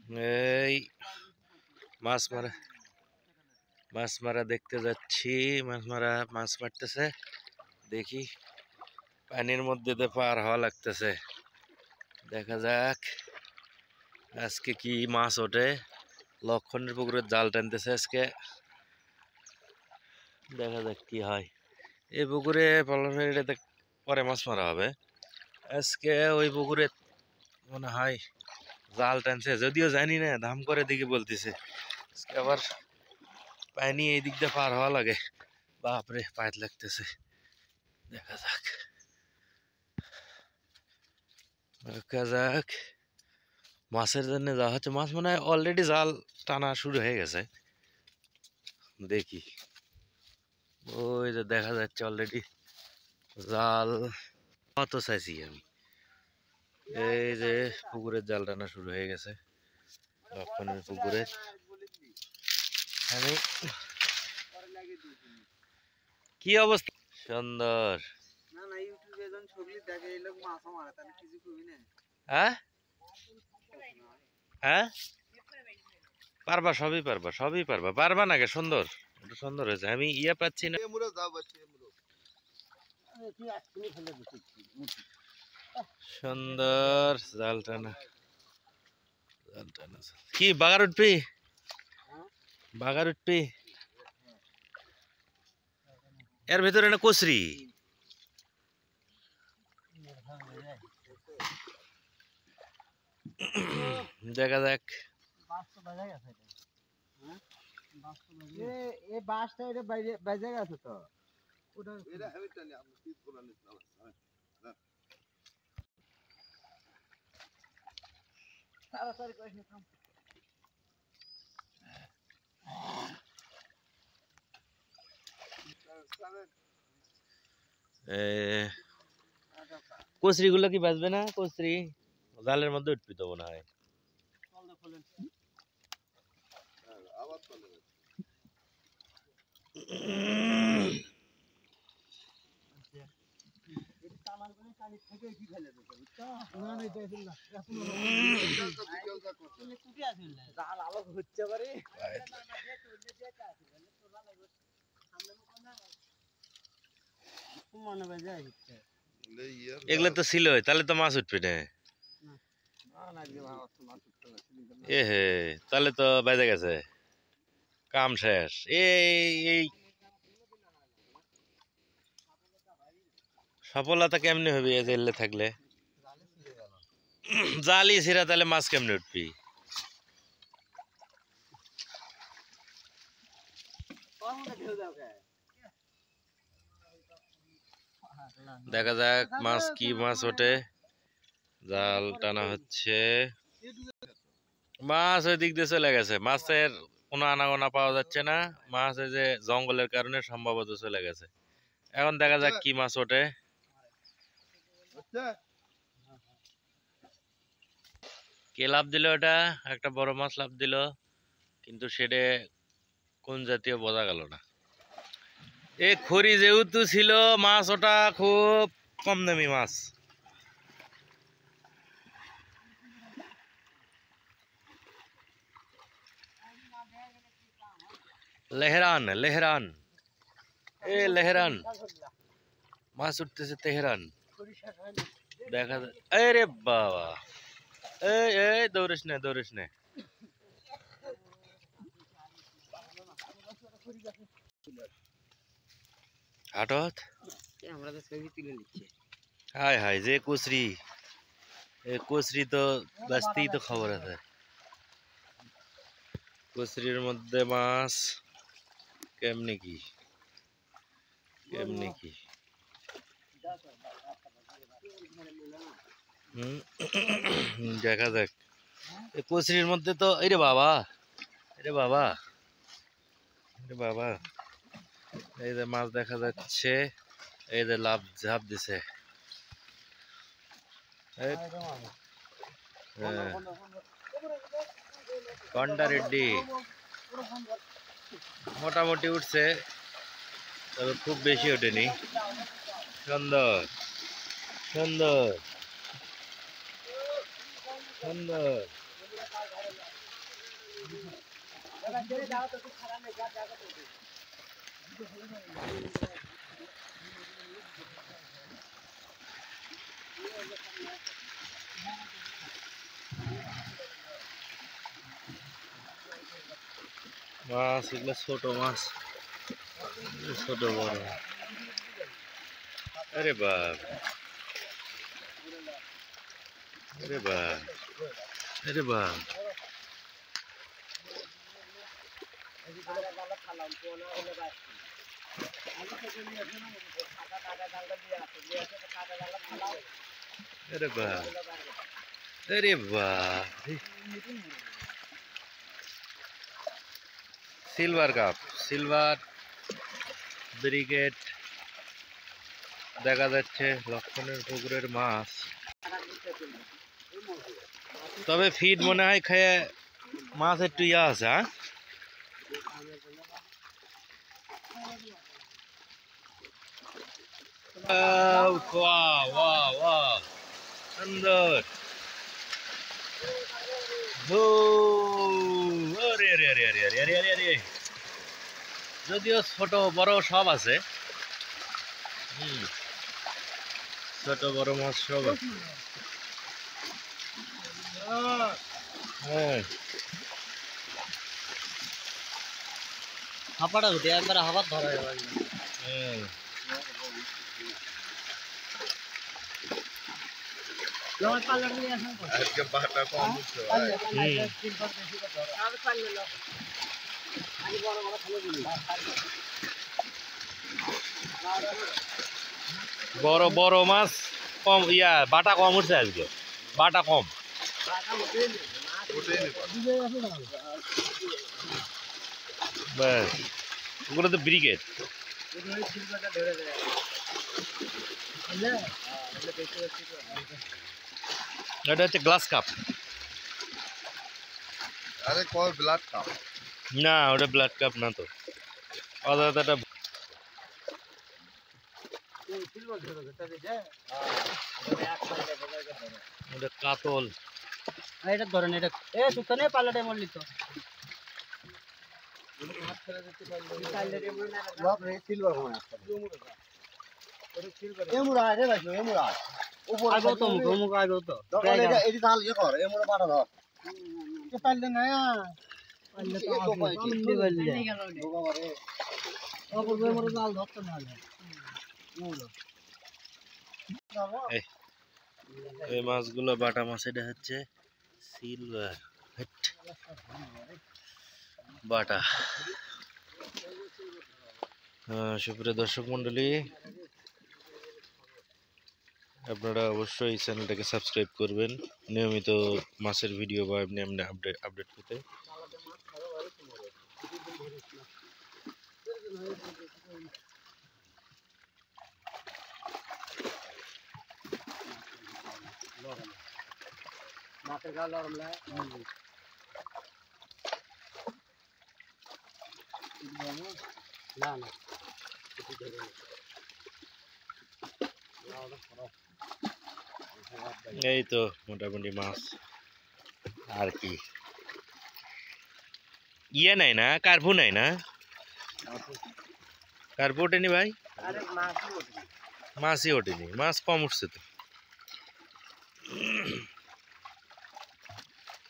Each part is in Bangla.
এই মাছ মারা দেখতে যাচ্ছি। মাছ মারতেছে, দেখি পানির মধ্যে দিয়ে পার হওয়া লাগতেছে। দেখা যাক আজকে কি মাছ ওঠে। লক্ষণের পুকুরে জাল টানতেছে আজকে, দেখা যাক কি হয়। এই পুকুরে পরে মাছ মারা হবে। আজকে ওই পুকুরে মনে হয় জাল টানছে, যদিও জানি না, দাম করে দিকে বলতেছে। আজকে আবার পানি এই দিক দিয়ে পার হওয়া লাগে। বাপরে, পায়ের লাগতেছে। দেখা যাক মাছের জন্য যাওয়া হচ্ছে। মাছ মনে হয় অলরেডি জাল টানা শুরু হয়ে গেছে। দেখি, ওই যে দেখা যাচ্ছে অলরেডি জাল কত চাইছি আমি। এই যে পুকুরের জাল টানা শুরু হয়ে গেছে, লক্ষণের পুকুরে। কি অবস্থা? সুন্দর। হ্যাঁ হ্যাঁ, পারবা, সবই পারবা, সবই পারবা। পারবা নাকি? সুন্দর, সুন্দর হয়েছে। আমি ইয়া পাচ্ছি না। সুন্দর জাল টানা, কি বাগার উঠবি? বাগার উঠবি? এর ভিতরে না কচরি। দেখা যাক। কচরি গুলো কি বাজবে না? কচরি জালের মধ্যে উঠবি তো মনে হয়। এগুলো তো ছিল, তাহলে তো মাছ উঠবে না। এ হে, তাহলে তো বেজে গেছে, কাম শেষ। এই সফলতা কেমনে হবে এই জেলে থাকলে? জালি ছিঁড়া, তাহলে মাছ কেমনে উঠবি? দেখা যাক মাছ, কি মাছ ওঠে। জাল টানা হচ্ছে, মাছ ওই দিক দিয়ে চলে গেছে। মাছের কোনো আনাগোনা পাওয়া যাচ্ছে না। মাছ এই যে জঙ্গলের কারণে সম্ভবত চলে গেছে। এখন দেখা যাক কি মাছ ওঠে। কে লাভ দিল? ওটা একটা বড় মাছ লাভ দিল, কিন্তু সেটা কোন জাতীয় বোঝা গেল না। এই খড়ি যেহেতু ছিল, মাছ ওটা খুব কম দামি মাছ। লেহরান, লেহরান, এ লেহরান মাছ উঠতেছে, তেহরান। দেখা যায়। আরে বাবা, এই এই দৌড়িস না, দৌড়িস না। হাটত হায় হায়, যে কচরি, এই কচরি তো বাঁচতেই তো খবর আছে। কচরির মধ্যে মাছ কেমনে কি, কেমনে কি। দেখা যাক। এই কচরির মধ্যে তো, এই রে বাবা, রে বাবা, রে বাবা, এই যে মাছ দেখা যাচ্ছে। এই যে লাভ ঝাপ দিছে। কন্ডা রেড্ডি মোটামুটি উঠছে, তবে খুব বেশি ওঠেনি। সুন্দর, সুন্দর, সুন্দর। মাছ এগুলো ছোট মাছ, ছোট বড়। আরে বাপ, আরে বাপ, আরে বাপ। अरे वाह, अरे वाह, सिल्वर কাপ, সিলভার ব্রিগেড দেখা যাচ্ছে লক্ষণের পুকুরের মাছ। তবে ফিড মনে হয় খেয়ে মাছ একটু ইয়া আছে। হ্যাঁ, वाह वाह वाह, সুন্দর। যদিও ছোট বড় সব আছে, ছোট বড় মাছ সব আছে। হ্যাঁ, হাঁপাটা উঠে একবার হাঁপাত ধরা যাবে। বড় বড় মাছ কম, ইয়া বাটা কম উঠছে আজকে, বাটা কম। ব্যাস, ওগুলো তো ব্রিগেড। এটা হচ্ছে গ্লাস কাপ। আরে কয় ব্লাড কাপ? না, ওটা ব্লাড কাপ না তো, অদাটা ওটা কাতল। এটা ধরেন, এটা এ তুই নে পাল্লাটা মরলি তো। বাপ রে, সিলভার হয় একটা। এমুড়া রে ভাই, এমুড়া। উপরে আগো তো মুখ আগো তো। দরকার এটা এটি তাল ইয়ে কর, এমুড়া পাটা ধর। কে পারলে না পারলে তো আপনি বললে বাবা রে, অপর মরে জাল ধরতে না হলে এই মাছগুলো বাটা মাছ। এটা হচ্ছে সিলভার বাটা। সুপ্রিয় দর্শক মন্ডলী, আপনারা অবশ্যই এই চ্যানেলটাকে সাবস্ক্রাইব করবেন নিয়মিত মাছের ভিডিও বা এমনি এমনি আপডেট পেতে। মাছের গা লরম লাগে না না এই তো মোটামুটি মাছ আর কি। ইয়ে নাই না, কার্পু নাই না, কার্পু ওঠেনি ভাই, মাছই ওঠেনি, মাছ কম উঠছে তো,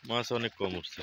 মাছ অনেক কম উঠছে।